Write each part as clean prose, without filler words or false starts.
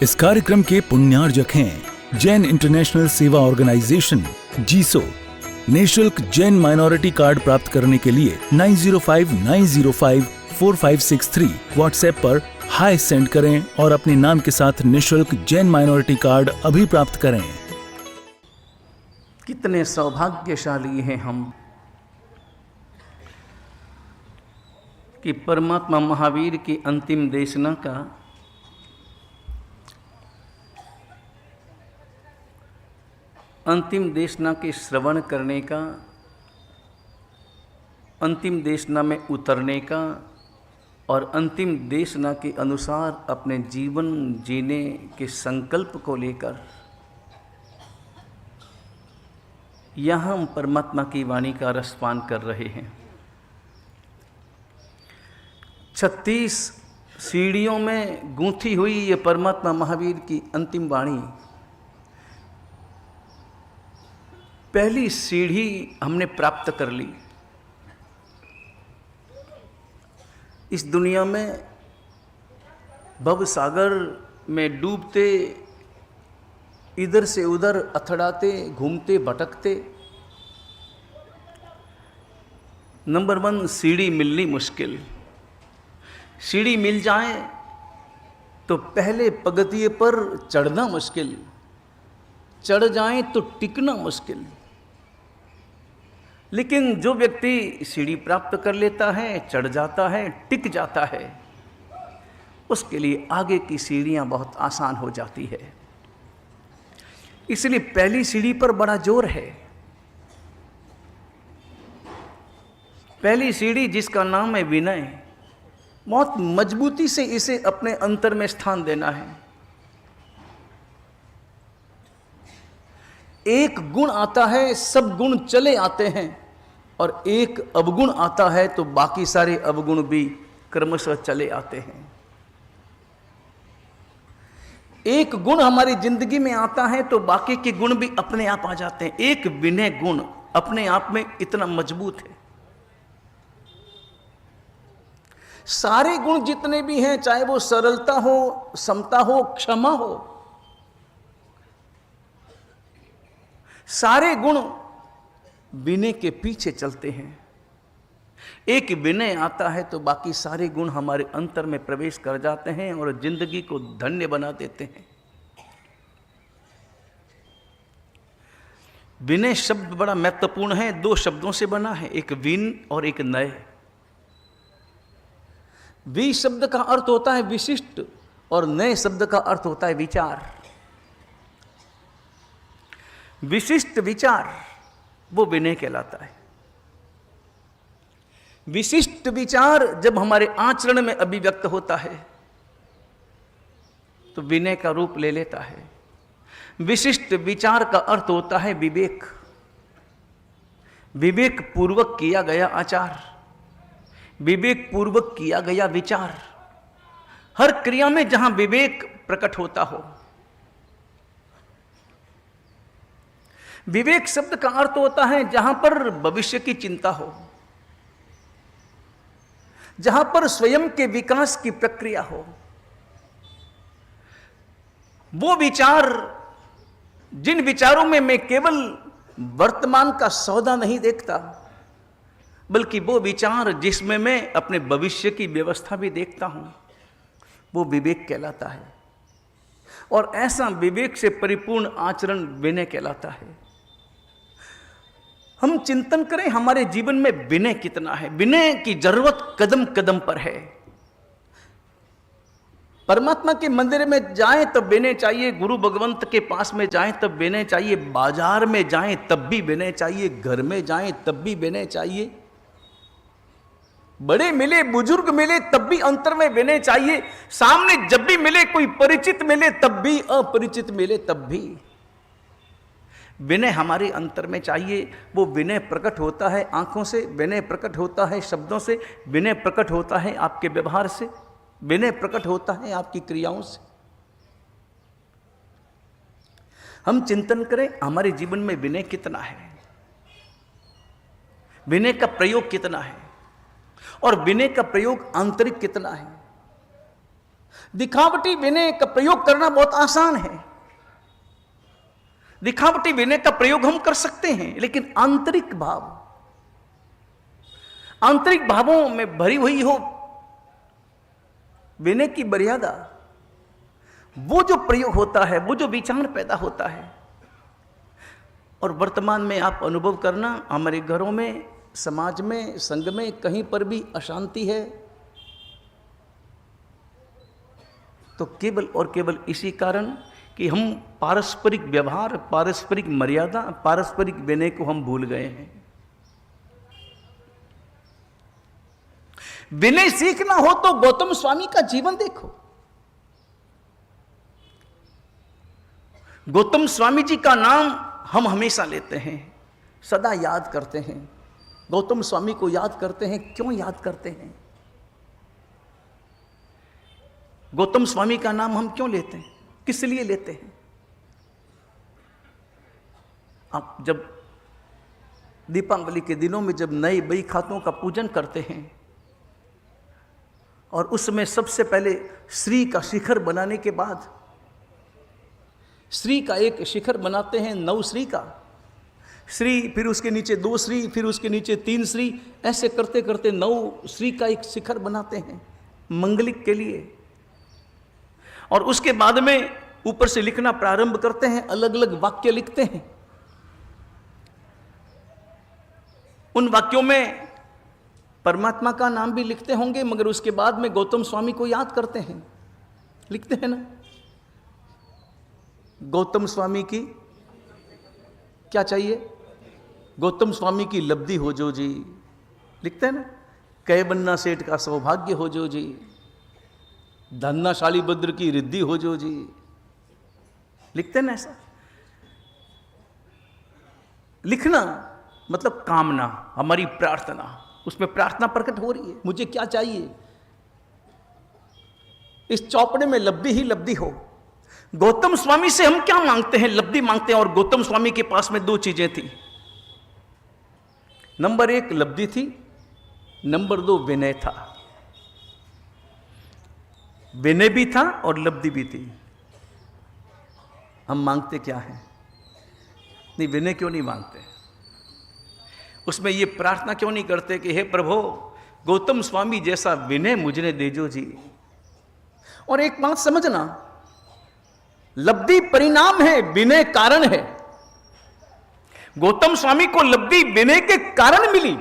इस कार्यक्रम के पुण्यार्जक हैं जैन इंटरनेशनल सेवा ऑर्गेनाइजेशन जीसो। निःशुल्क जैन माइनॉरिटी कार्ड प्राप्त करने के लिए 9059054563 व्हाट्सएप पर हाय सेंड करें और अपने नाम के साथ निःशुल्क जैन माइनॉरिटी कार्ड अभी प्राप्त करें। कितने सौभाग्यशाली हैं हम कि परमात्मा महावीर की अंतिम देशना का अंतिम देशना के श्रवण करने का, अंतिम देशना में उतरने का और अंतिम देशना के अनुसार अपने जीवन जीने के संकल्प को लेकर यहाँ हम परमात्मा की वाणी का रसपान कर रहे हैं। 36 सीढ़ियों में गूंथी हुई ये परमात्मा महावीर की अंतिम वाणी, पहली सीढ़ी हमने प्राप्त कर ली। इस दुनिया में भव सागर में डूबते, इधर से उधर अथड़ाते, घूमते भटकते, नंबर 1 सीढ़ी मिलनी मुश्किल। सीढ़ी मिल जाए तो पहले पगथिये पर चढ़ना मुश्किल, चढ़ जाए तो टिकना मुश्किल। लेकिन जो व्यक्ति सीढ़ी प्राप्त कर लेता है, चढ़ जाता है, टिक जाता है, उसके लिए आगे की सीढ़ियां बहुत आसान हो जाती है। इसलिए पहली सीढ़ी पर बड़ा जोर है। पहली सीढ़ी जिसका नाम है विनय, बहुत मजबूती से इसे अपने अंतर में स्थान देना है। एक गुण आता है, सब गुण चले आते हैं, और एक अवगुण आता है तो बाकी सारे अवगुण भी क्रमशः चले आते हैं। एक गुण हमारी जिंदगी में आता है तो बाकी के गुण भी अपने आप आ जाते हैं। एक विनय गुण अपने आप में इतना मजबूत है। सारे गुण जितने भी हैं, चाहे वो सरलता हो, समता हो, क्षमा हो, सारे गुण विनय के पीछे चलते हैं। एक विनय आता है तो बाकी सारे गुण हमारे अंतर में प्रवेश कर जाते हैं और जिंदगी को धन्य बना देते हैं। विनय शब्द बड़ा महत्वपूर्ण है। 2 शब्दों से बना है, एक विन और एक नय। वि शब्द का अर्थ होता है विशिष्ट और नए शब्द का अर्थ होता है विचार। विशिष्ट विचार वो विनय कहलाता है। विशिष्ट विचार जब हमारे आचरण में अभिव्यक्त होता है तो विनय का रूप ले लेता है। विशिष्ट विचार का अर्थ होता है विवेक। विवेक पूर्वक किया गया आचार, विवेक पूर्वक किया गया विचार। हर क्रिया में जहां विवेक प्रकट होता हो। विवेक शब्द का अर्थ होता है जहां पर भविष्य की चिंता हो, जहां पर स्वयं के विकास की प्रक्रिया हो। वो विचार, जिन विचारों में मैं केवल वर्तमान का सौदा नहीं देखता, बल्कि वो विचार जिसमें मैं अपने भविष्य की व्यवस्था भी देखता हूं, वो विवेक कहलाता है। और ऐसा विवेक से परिपूर्ण आचरण विनय कहलाता है। हम चिंतन करें हमारे जीवन में विनय कितना है। विनय की जरूरत कदम कदम पर है। परमात्मा के मंदिर में जाएं तब विनय चाहिए, गुरु भगवंत के पास में जाएं तब विनय चाहिए, बाजार में जाएं तब भी विनय चाहिए, घर में जाएं तब भी विनय चाहिए, बड़े मिले बुजुर्ग मिले तब भी अंतर में विनय चाहिए, सामने जब भी मिले कोई परिचित मिले तब भी, अपरिचित मिले तब भी विनय हमारे अंतर में चाहिए। वो विनय प्रकट होता है आंखों से, विनय प्रकट होता है शब्दों से, विनय प्रकट होता है आपके व्यवहार से, विनय प्रकट होता है आपकी क्रियाओं से। हम चिंतन करें हमारे जीवन में विनय कितना है, विनय का प्रयोग कितना है, और विनय का प्रयोग आंतरिक कितना है। दिखावटी विनय का प्रयोग करना बहुत आसान है, दिखावटी विनय का प्रयोग हम कर सकते हैं, लेकिन आंतरिक भावों में भरी हुई हो विनय की मर्यादा, वो जो प्रयोग होता है, वो जो विचार पैदा होता है। और वर्तमान में आप अनुभव करना, हमारे घरों में, समाज में, संघ में कहीं पर भी अशांति है तो केवल और केवल इसी कारण कि हम पारस्परिक व्यवहार, पारस्परिक मर्यादा, पारस्परिक विनय को हम भूल गए हैं। विनय सीखना हो तो गौतम स्वामी का जीवन देखो। गौतम स्वामी जी का नाम हम हमेशा लेते हैं, सदा याद करते हैं। गौतम स्वामी को याद करते हैं, क्यों याद करते हैं? गौतम स्वामी का नाम हम क्यों लेते हैं, किस लिए लेते हैं? आप जब दीपावली के दिनों में जब नई बई खातों का पूजन करते हैं और उसमें सबसे पहले श्री का शिखर बनाने के बाद श्री का एक शिखर बनाते हैं, 9 श्री का श्री, फिर उसके नीचे 2 श्री, फिर उसके नीचे 3 श्री, ऐसे करते करते 9 श्री का एक शिखर बनाते हैं मंगलिक के लिए। और उसके बाद में ऊपर से लिखना प्रारंभ करते हैं, अलग अलग वाक्य लिखते हैं। उन वाक्यों में परमात्मा का नाम भी लिखते होंगे, मगर उसके बाद में गौतम स्वामी को याद करते हैं, लिखते हैं ना। गौतम स्वामी की क्या चाहिए? गौतम स्वामी की लब्धि हो जो जी, लिखते हैं ना। कै बन्ना सेठ का सौभाग्य हो जो जी, धन्ना शालीभद्र की रिद्धि हो जो जी, लिखते हैं ना ऐसा। लिखना मतलब कामना, हमारी प्रार्थना, उसमें प्रार्थना प्रकट हो रही है, मुझे क्या चाहिए, इस चौपड़े में लब्धि ही लब्धि हो। गौतम स्वामी से हम क्या मांगते हैं? लब्धि मांगते हैं। और गौतम स्वामी के पास में 2 चीजें थी। नंबर 1 लब्धि थी, नंबर 2 विनय था। विनय भी था और लब्धि भी थी। हम मांगते क्या है? नहीं, विनय क्यों नहीं मांगते? उसमें ये प्रार्थना क्यों नहीं करते कि हे प्रभु, गौतम स्वामी जैसा विनय मुझे देजो जी। और एक बात समझना, लब्धि परिणाम है, विनय कारण है। गौतम स्वामी को लब्धि विनय के कारण मिली।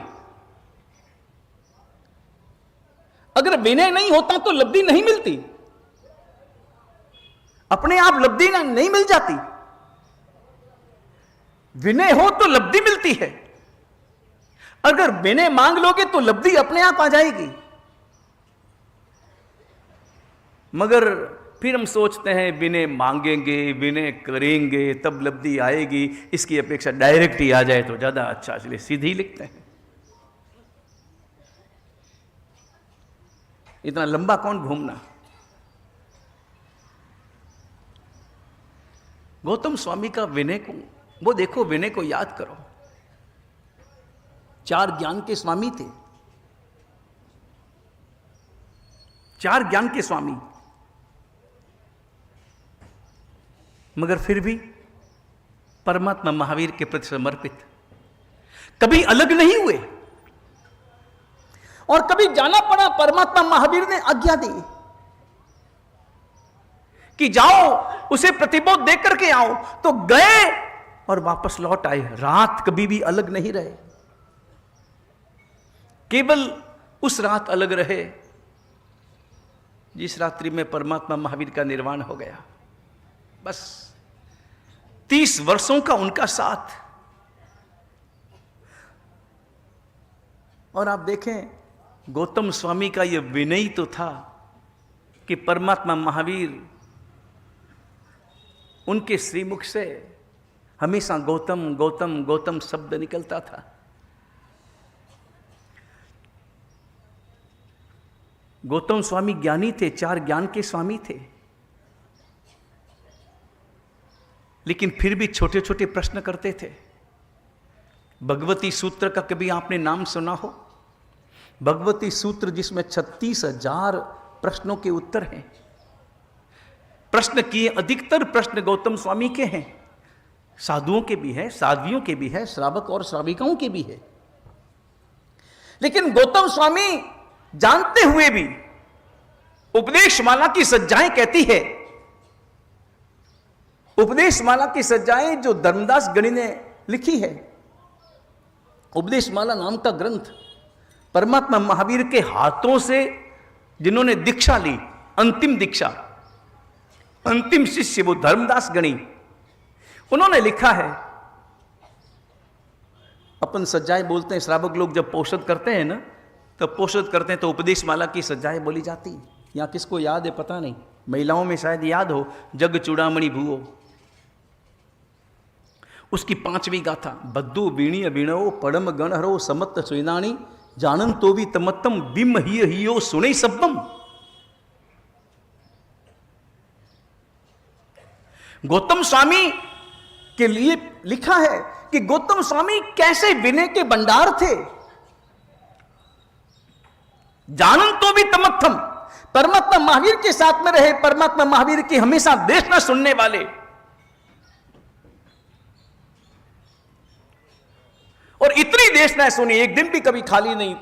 अगर विनय नहीं होता तो लब्धि नहीं मिलती, अपने आप लब्धि नहीं मिल जाती। विनय हो तो लब्धि मिलती है। अगर विनय मांग लोगे तो लब्धि अपने आप आ जाएगी। मगर फिर हम सोचते हैं विनय मांगेंगे, विनय करेंगे तब लब्धि आएगी, इसकी अपेक्षा डायरेक्ट ही आ जाए तो ज्यादा अच्छा, चलिए सीधी लिखते हैं। इतना लंबा कौन घूमना। गौतम स्वामी का विनय को वो देखो, विनय को याद करो। 4 ज्ञान के स्वामी थे, 4 ज्ञान के स्वामी, मगर फिर भी परमात्मा महावीर के प्रति समर्पित, कभी अलग नहीं हुए। और कभी जाना पड़ा, परमात्मा महावीर ने आज्ञा दी कि जाओ उसे प्रतिबोध दे करके आओ, तो गए और वापस लौट आए। रात कभी भी अलग नहीं रहे, केवल उस रात अलग रहे जिस रात्रि में परमात्मा महावीर का निर्वाण हो गया। बस 30 वर्षों का उनका साथ। और आप देखें, गौतम स्वामी का यह विनय तो था कि परमात्मा महावीर उनके श्रीमुख से हमेशा गौतम गौतम गौतम शब्द निकलता था। गौतम स्वामी ज्ञानी थे, 4 ज्ञान के स्वामी थे, लेकिन फिर भी छोटे छोटे प्रश्न करते थे। भगवती सूत्र का कभी आपने नाम सुना हो? भगवती सूत्र जिसमें 36,000 प्रश्नों के उत्तर हैं। प्रश्न किए, अधिकतर प्रश्न गौतम स्वामी के हैं, साधुओं के भी है, साध्वियों के भी है, श्रावक और श्राविकाओं के भी है। लेकिन गौतम स्वामी जानते हुए भी उपदेश माला की सज्जाएं कहती है, उपदेश माला की सज्जाएं जो धर्मदास गणी ने लिखी है, उपदेश माला नाम का ग्रंथ परमात्मा महावीर के हाथों से जिन्होंने दीक्षा ली, अंतिम दीक्षा, अंतिम शिष्य वो धर्मदास गणी, उन्होंने लिखा है। अपन सज्जाएं बोलते हैं, श्रावक लोग जब पोषद करते हैं ना, तब पोषद करते हैं तो उपदेश माला की सज्जाएं बोली जाती। यहां किसको याद है पता नहीं, महिलाओं में शायद याद हो, जग चूड़ामणि भूओ, उसकी 5वीं गाथा, बद्दू बीणी अभिणव पड़म गणहरो समत्त सुनाणी जानन तो भी तमत्तम बिम हियो सुने सब्बम। गौतम स्वामी के लिए लिखा है कि गौतम स्वामी कैसे विनय के भंडार थे। जानन तो भी तमत्थम, परमात्मा महावीर के साथ में रहे, परमात्मा महावीर की हमेशा देश न सुनने वाले, और इतनी देश ना सुनी, एक दिन भी कभी खाली नहीं,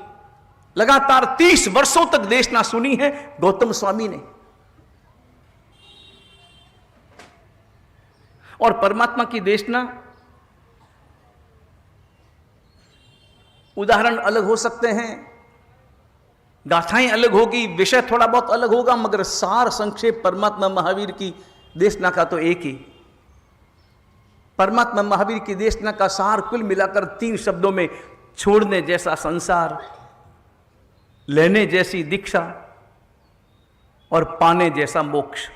लगातार 30 वर्षों तक देश ना सुनी है गौतम स्वामी ने। और परमात्मा की देशना उदाहरण अलग हो सकते हैं, गाथाएं अलग होगी, विषय थोड़ा बहुत अलग होगा, मगर सार संक्षेप परमात्मा महावीर की देशना का तो एक ही। परमात्मा महावीर की देशना का सार कुल मिलाकर 3 शब्दों में, छोड़ने जैसा संसार, लेने जैसी दीक्षा और पाने जैसा मोक्ष,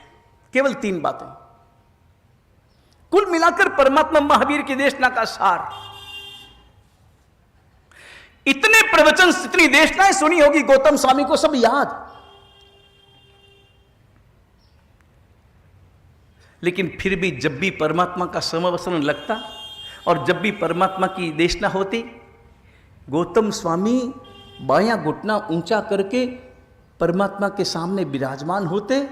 केवल 3 बातें। कुल मिलाकर परमात्मा महावीर की देशना का सार। इतने प्रवचन, इतनी देशनाएं सुनी होगी गौतम स्वामी को, सब याद, लेकिन फिर भी जब भी परमात्मा का समवसन लगता और जब भी परमात्मा की देशना होती, गौतम स्वामी बायां घुटना ऊंचा करके परमात्मा के सामने विराजमान होते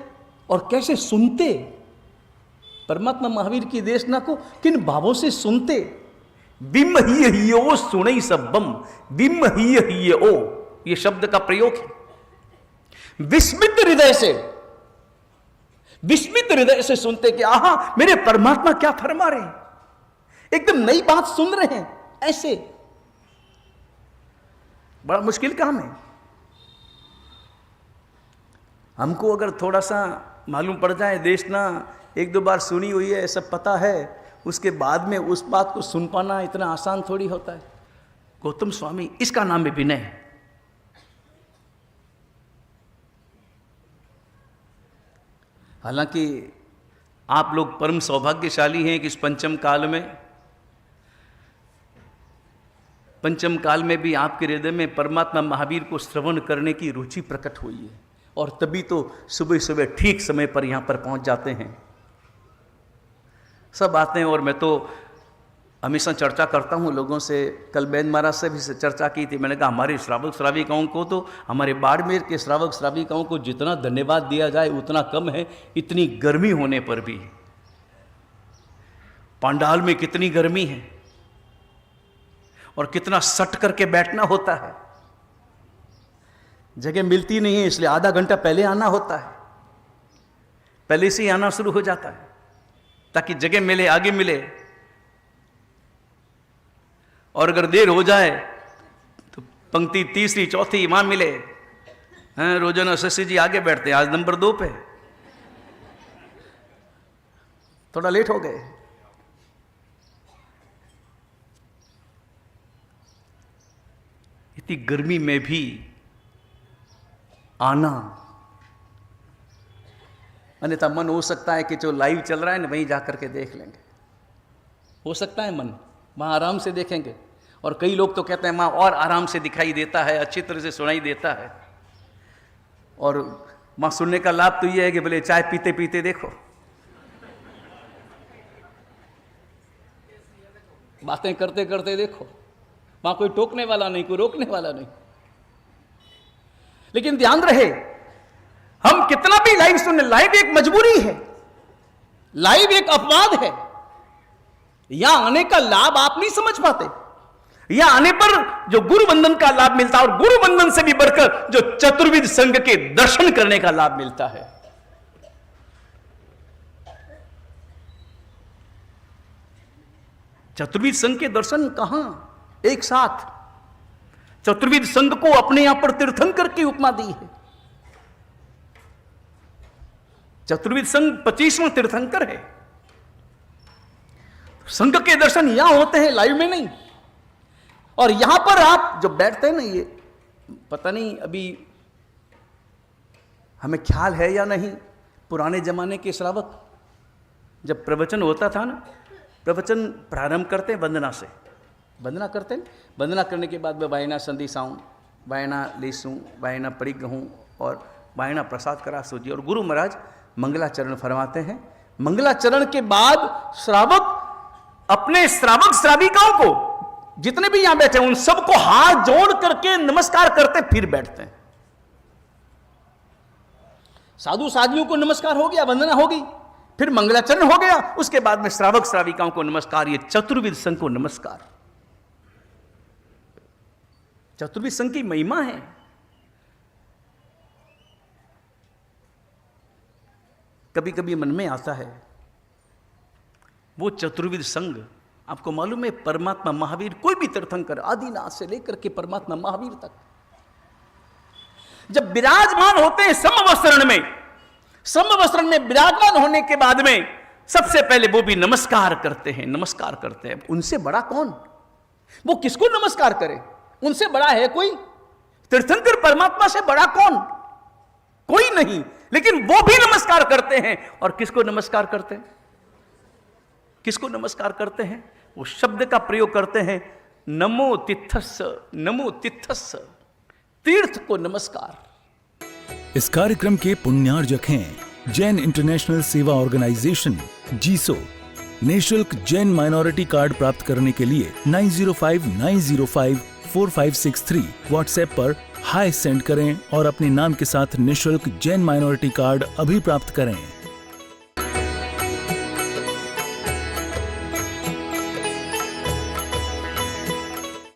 और कैसे सुनते परमात्मा महावीर की देशना को, किन भावों से सुनते। बिम हियो सुनई सब्बम, बिम हियो, ये शब्द का प्रयोग है। विस्मित हृदय से, विस्मित हृदय से सुनते कि आहा मेरे परमात्मा क्या फरमा रहे हैं, एकदम नई बात सुन रहे हैं। ऐसे बड़ा मुश्किल काम है। हमको अगर थोड़ा सा मालूम पड़ जाए, देशना 1-2 बार सुनी हुई है, सब पता है, उसके बाद में उस बात को सुन पाना इतना आसान थोड़ी होता है। गौतम स्वामी, इसका नाम है विनय। हालांकि आप लोग परम सौभाग्यशाली हैं कि इस पंचम काल में भी आपके हृदय में परमात्मा महावीर को श्रवण करने की रुचि प्रकट हुई है, और तभी तो सुबह सुबह ठीक समय पर यहाँ पर पहुँच जाते हैं। सब आते हैं, और मैं तो हमेशा चर्चा करता हूँ लोगों से। कल बैन महाराज से भी चर्चा की थी, मैंने कहा हमारे श्रावक श्राविकाओं को तो, हमारे बाड़मेर के श्रावक श्राविकाओं को जितना धन्यवाद दिया जाए उतना कम है। इतनी गर्मी होने पर भी, पंडाल में कितनी गर्मी है और कितना सट करके बैठना होता है, जगह मिलती नहीं है, इसलिए आधा घंटा पहले आना होता है, पहले से ही आना शुरू हो जाता है ताकि जगह मिले, आगे मिले। और अगर देर हो जाए तो पंक्ति तीसरी चौथी वहां मिले। हैं, रोजाना शशि जी आगे बैठते हैं, आज नंबर 2 पे, थोड़ा लेट हो गए। इतनी गर्मी में भी आना, अन्यथा मन हो सकता है कि जो लाइव चल रहा है ना वहीं जाकर के देख लेंगे, हो सकता है मन वहाँ आराम से देखेंगे। और कई लोग तो कहते हैं वहाँ और आराम से दिखाई देता है, अच्छी तरह से सुनाई देता है। और वहाँ सुनने का लाभ तो ये है कि भले चाय पीते पीते देखो, बातें करते करते देखो, वहाँ कोई टोकने वाला नहीं, कोई रोकने वाला नहीं। लेकिन ध्यान रहे, हम कितना भी लाइव सुने, लाइव एक मजबूरी है, लाइव एक अपवाद है। यहां आने का लाभ आप नहीं समझ पाते। यहां आने पर जो गुरु बंधन का लाभ मिलता है, और गुरु बंधन से भी बढ़कर जो चतुर्विध संघ के दर्शन करने का लाभ मिलता है। चतुर्विध संघ के दर्शन कहां? एक साथ। चतुर्विध संघ को अपने यहां पर तीर्थंकर की उपमा दी है। चतुर्विध संघ 25वां तीर्थंकर है। संघ के दर्शन यहां होते हैं, लाइव में नहीं। और यहां पर आप जब बैठते हैं ना, ये पता नहीं अभी हमें ख्याल है या नहीं, पुराने जमाने के श्रावक जब प्रवचन होता था ना, प्रवचन प्रारंभ करते हैं वंदना से। वंदना करते हैं, वंदना करने के बाद में वायना संदेशाऊं, वायना लेसूं, वायना परिग्रहूं और वायना प्रसाद करा सूजी, और गुरु महाराज मंगलाचरण फरमाते हैं। मंगलाचरण के बाद श्रावक अपने श्रावक श्राविकाओं को, जितने भी यहां बैठे उन सबको हाथ जोड़ करके नमस्कार करते फिर बैठते हैं। साधु साधियों को नमस्कार हो गया, वंदना होगी, फिर मंगलाचरण हो गया, उसके बाद में श्रावक श्राविकाओं को नमस्कार। ये चतुर्विध संघ को नमस्कार। चतुर्विध संघ की महिमा है। कभी कभी मन में आता है वो चतुर्विध संघ, आपको मालूम है परमात्मा महावीर, कोई भी तीर्थंकर आदिनाथ से लेकर के परमात्मा महावीर तक जब विराजमान होते हैं समवस्त्रण में विराजमान होने के बाद में सबसे पहले वो भी नमस्कार करते हैं, नमस्कार करते हैं। उनसे बड़ा कौन? वो किसको नमस्कार करे? उनसे बड़ा है कोई? तीर्थंकर परमात्मा से बड़ा कौन? कोई नहीं। लेकिन वो भी नमस्कार करते हैं। और किसको नमस्कार करते हैं? किसको नमस्कार करते हैं? वो शब्द का प्रयोग करते हैं, नमो तिथस्स, नमो तिथस्स, तीर्थ को नमस्कार। इस कार्यक्रम के पुण्यार्जक हैं जैन इंटरनेशनल सेवा ऑर्गेनाइजेशन जीसो। निःशुल्क जैन माइनॉरिटी कार्ड प्राप्त करने के लिए 9059054563 व्हाट्सएप पर हाय सेंड करें और अपने नाम के साथ निःशुल्क जैन माइनॉरिटी कार्ड अभी प्राप्त करें।